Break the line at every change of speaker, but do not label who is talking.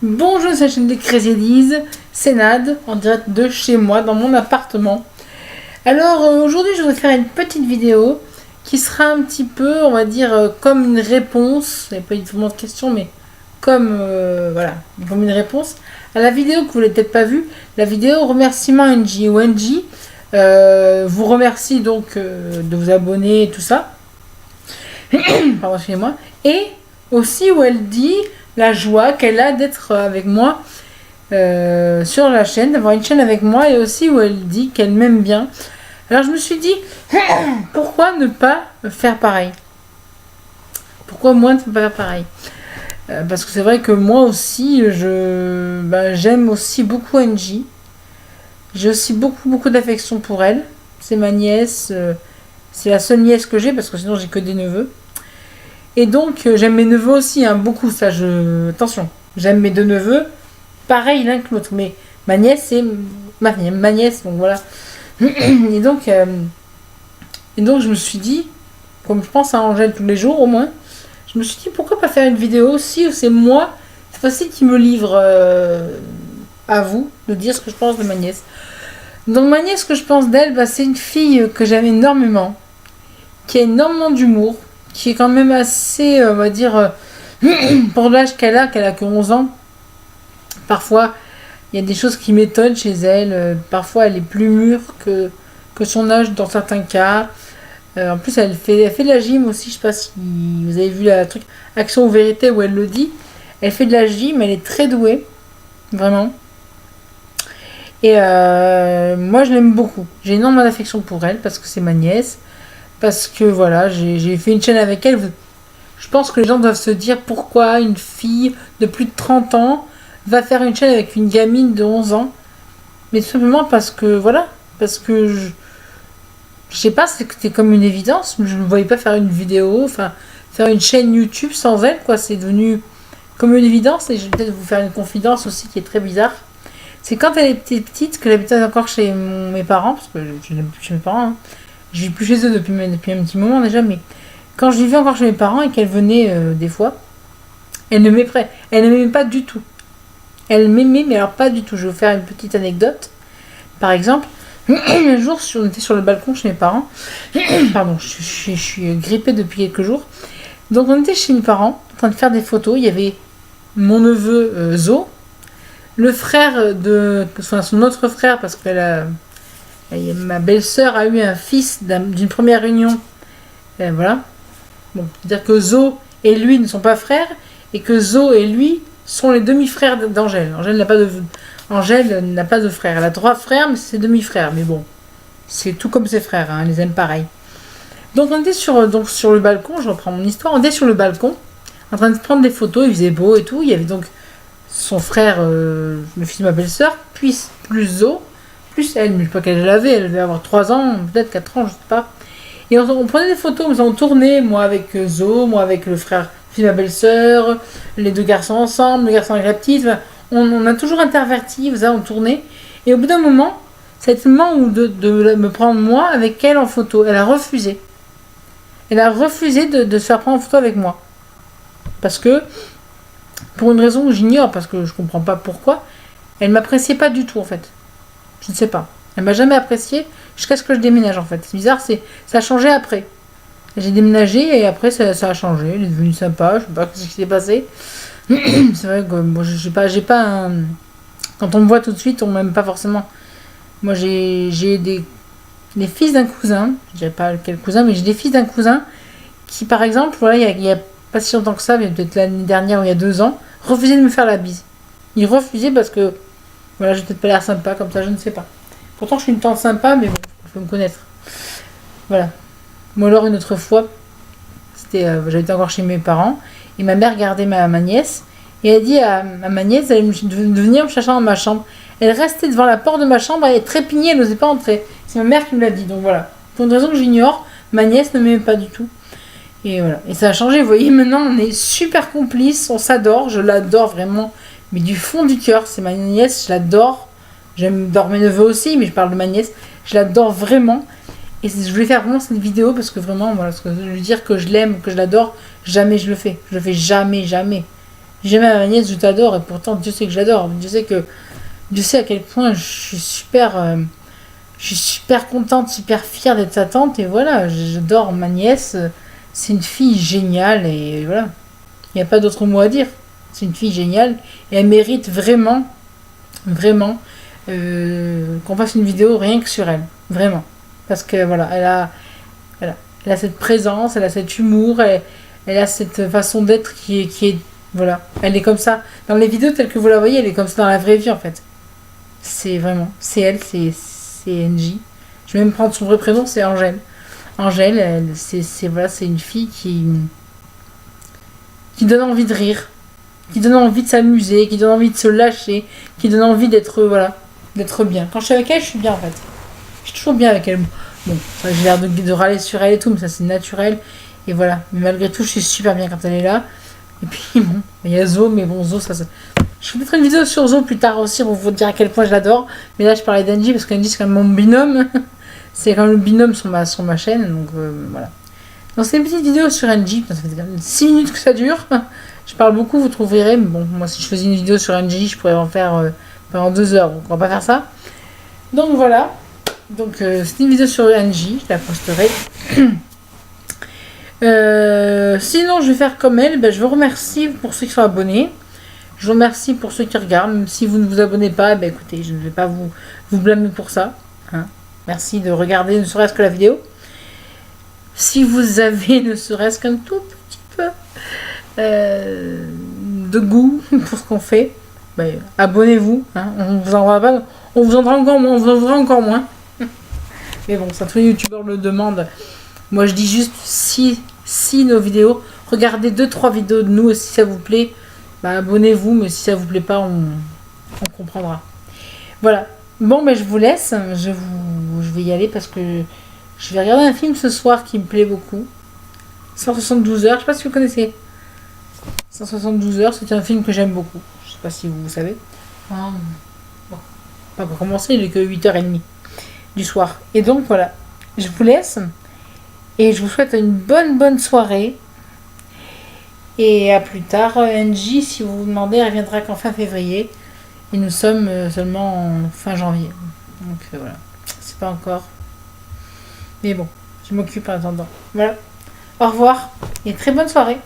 Bonjour, c'est la chaîne des Crazy Elise, c'est Nad, en direct de chez moi, dans mon appartement. Alors aujourd'hui, je voudrais faire une petite vidéo qui sera un petit peu, on va dire, comme une réponse, il n'y a pas vraiment de question, mais comme, voilà, comme une réponse à la vidéo que vous n'avez peut-être pas vue, la vidéo remerciement NJ, où NJ vous remercie donc de vous abonner et tout ça. Pardon, excusez-moi. Et aussi où elle dit la joie qu'elle a d'être avec moi sur la chaîne, d'avoir une chaîne avec moi, et aussi où elle dit qu'elle m'aime bien. Alors je me suis dit, pourquoi ne pas faire pareil? Pourquoi moi ne pas faire pareil? Parce que c'est vrai que moi aussi, j'aime aussi beaucoup NJ. J'ai aussi beaucoup d'affection pour elle. C'est ma nièce, c'est la seule nièce que j'ai, parce que sinon j'ai que des neveux. Et donc, j'aime mes neveux aussi, hein, beaucoup, ça, attention, j'aime mes deux neveux, pareil l'un que l'autre, mais ma nièce, c'est ma nièce, donc voilà. Et donc, je me suis dit, comme je pense à Angèle tous les jours au moins, je me suis dit, pourquoi pas faire une vidéo aussi où c'est moi, cette fois-ci, qui me livre à vous, de dire ce que je pense de ma nièce. Donc, ma nièce, ce que je pense d'elle, c'est une fille que j'aime énormément, qui a énormément d'humour, qui est quand même assez, on va dire, pour l'âge qu'elle a que 11 ans. Parfois, il y a des choses qui m'étonnent chez elle. Parfois, elle est plus mûre que son âge dans certains cas. En plus, elle fait de la gym aussi. Je sais pas si vous avez vu la truc Action ou Vérité où elle le dit. Elle fait de la gym, elle est très douée. Vraiment. Et moi, je l'aime beaucoup. J'ai énormément d'affection pour elle parce que c'est ma nièce. Parce que voilà, j'ai fait une chaîne avec elle. Je pense que les gens doivent se dire pourquoi une fille de plus de 30 ans va faire une chaîne avec une gamine de 11 ans. Mais tout simplement parce que voilà, parce que je sais pas, c'était comme une évidence. Je ne voyais pas faire une vidéo, enfin faire une chaîne YouTube sans elle, quoi. C'est devenu comme une évidence. Et je vais peut-être vous faire une confidence aussi qui est très bizarre. C'est quand elle était petite, qu'elle habitait encore chez mes parents, parce que je n'habite plus chez mes parents, hein. Je vis plus chez eux depuis un petit moment déjà, mais quand je vivais encore chez mes parents et qu'elle venait des fois, elle ne m'aimait pas du tout. Elle m'aimait, mais alors pas du tout. Je vais vous faire une petite anecdote. Par exemple, un jour, on était sur le balcon chez mes parents. Pardon, je suis grippée depuis quelques jours. Donc on était chez mes parents, en train de faire des photos. Il y avait mon neveu Zo, le frère son autre frère, parce qu'elle a... Ma belle-sœur a eu un fils d'une première union. Voilà. Bon, c'est-à-dire que Zo et lui ne sont pas frères et que Zo et lui sont les demi-frères d'Angèle. Angèle n'a pas de frère. Elle a 3 frères, mais c'est ses demi-frères. Mais bon, c'est tout comme ses frères, hein, elle les aime pareil. Donc on était sur le balcon, je reprends mon histoire, on était sur le balcon, en train de prendre des photos, il faisait beau et tout. Il y avait donc son frère, le fils de ma belle-sœur, puis plus Zo, plus elle, mais je sais pas quel âge elle devait avoir 3 ans, peut-être 4 ans, je sais pas. Et on prenait des photos, mais on tournait, moi avec Zo, moi avec le frère, fils de ma belle-sœur, les deux garçons ensemble, le garçon avec la petite, enfin, on a toujours interverti, on tournait. Et au bout d'un moment, ça a été le moment de me prendre moi avec elle en photo. Elle a refusé. Elle a refusé de se faire prendre en photo avec moi. Parce que, pour une raison que j'ignore, parce que je comprends pas pourquoi, elle m'appréciait pas du tout en fait. Je ne sais pas. Elle m'a jamais apprécié jusqu'à ce que je déménage en fait. C'est bizarre, ça a changé après. J'ai déménagé et après ça a changé. Elle est devenue sympa, je sais pas ce qui s'est passé. C'est vrai que bon, j'ai pas un... Quand on me voit tout de suite, on m'aime pas forcément. Moi j'ai les fils d'un cousin, je dirais pas quel cousin, mais j'ai des fils d'un cousin qui par exemple, voilà, il y a pas si longtemps que ça, mais peut-être l'année dernière ou il y a 2 ans, refusait de me faire la bise. Il refusait parce que voilà, j'ai peut-être pas l'air sympa comme ça, je ne sais pas. Pourtant, je suis une tante sympa, mais bon, il faut me connaître. Voilà. Moi, alors, une autre fois, j'étais encore chez mes parents, et ma mère gardait ma nièce, et elle dit à ma nièce de venir me chercher dans ma chambre. Elle restait devant la porte de ma chambre, elle trépignait, elle n'osait pas entrer. C'est ma mère qui me l'a dit, donc voilà. Pour une raison que j'ignore, ma nièce ne m'aimait pas du tout. Et voilà. Et ça a changé, vous voyez, maintenant, on est super complices, on s'adore, je l'adore vraiment. Mais du fond du cœur, c'est ma nièce, je l'adore. J'adore mes neveux aussi, mais je parle de ma nièce. Je l'adore vraiment. Et je voulais faire vraiment cette vidéo parce que vraiment, voilà, parce que lui dire que je l'aime, que je l'adore, jamais je le fais. Je le fais jamais. J'ai jamais à ma nièce, je t'adore, et pourtant Dieu sait que j'adore. Dieu sait à quel point je suis super contente, super fière d'être sa tante, et voilà, j'adore ma nièce. C'est une fille géniale, et voilà. Il n'y a pas d'autre mot à dire. C'est une fille géniale, et elle mérite vraiment, vraiment, qu'on fasse une vidéo rien que sur elle. Vraiment. Parce que voilà, elle a cette présence, elle a cet humour, elle a cette façon d'être voilà, elle est comme ça. Dans les vidéos telles que vous la voyez, elle est comme ça dans la vraie vie en fait. C'est vraiment, c'est elle, c'est NJ. Je vais même prendre son vrai prénom, c'est Angèle. Angèle, voilà, c'est une fille qui donne envie de rire, qui donne envie de s'amuser, qui donne envie de se lâcher, qui donne envie d'être, voilà, d'être bien. Quand je suis avec elle, je suis bien en fait. Je suis toujours bien avec elle. Bon, j'ai l'air de râler sur elle et tout, mais ça c'est naturel. Et voilà. Mais malgré tout, je suis super bien quand elle est là. Et puis bon, il y a Zo, mais bon, Zo, je ferai peut-être une vidéo sur Zo plus tard aussi pour vous dire à quel point je l'adore. Mais là, je parlais d'Angie parce qu'Angie, c'est quand même mon binôme. C'est quand même le binôme sur ma chaîne. Donc voilà. Donc, c'est une petite vidéo sur Angie. Ça fait quand même 6 minutes que ça dure. Je parle beaucoup, vous trouverez. Mais bon, moi, si je faisais une vidéo sur Angie, je pourrais en faire pendant 2 heures. Donc, on va pas faire ça. Donc, voilà. Donc, c'est une vidéo sur Angie. Je la posterai. Sinon, je vais faire comme elle. Je vous remercie pour ceux qui sont abonnés. Je vous remercie pour ceux qui regardent. Même si vous ne vous abonnez pas, écoutez, je ne vais pas vous blâmer pour ça. Hein. Merci de regarder ne serait-ce que la vidéo. Si vous avez ne serait-ce qu'un tout petit peu de goût pour ce qu'on fait, abonnez-vous. Hein. On vous en donnera pas. On vous en donnera encore moins. On vous en donnera encore moins. Mais bon, ça tous les youtubeurs le demandent. Moi, je dis juste si nos vidéos, regardez 2-3 vidéos de nous, si ça vous plaît, abonnez-vous, mais si ça vous plaît pas, on comprendra. Voilà. Bon, je vous laisse. Je vais y aller parce que je vais regarder un film ce soir qui me plaît beaucoup. 172 heures, je sais pas si vous connaissez. 172 heures, c'est un film que j'aime beaucoup. Je sais pas si vous savez. Bon, pas pour commencer, il est que 8h30 du soir. Et donc voilà, je vous laisse. Et je vous souhaite une bonne soirée. Et à plus tard. NJ, si vous vous demandez, elle reviendra qu'en fin février. Et nous sommes seulement en fin janvier. Donc voilà. C'est pas encore. Mais bon, je m'occupe en attendant. Voilà. Au revoir et très bonne soirée.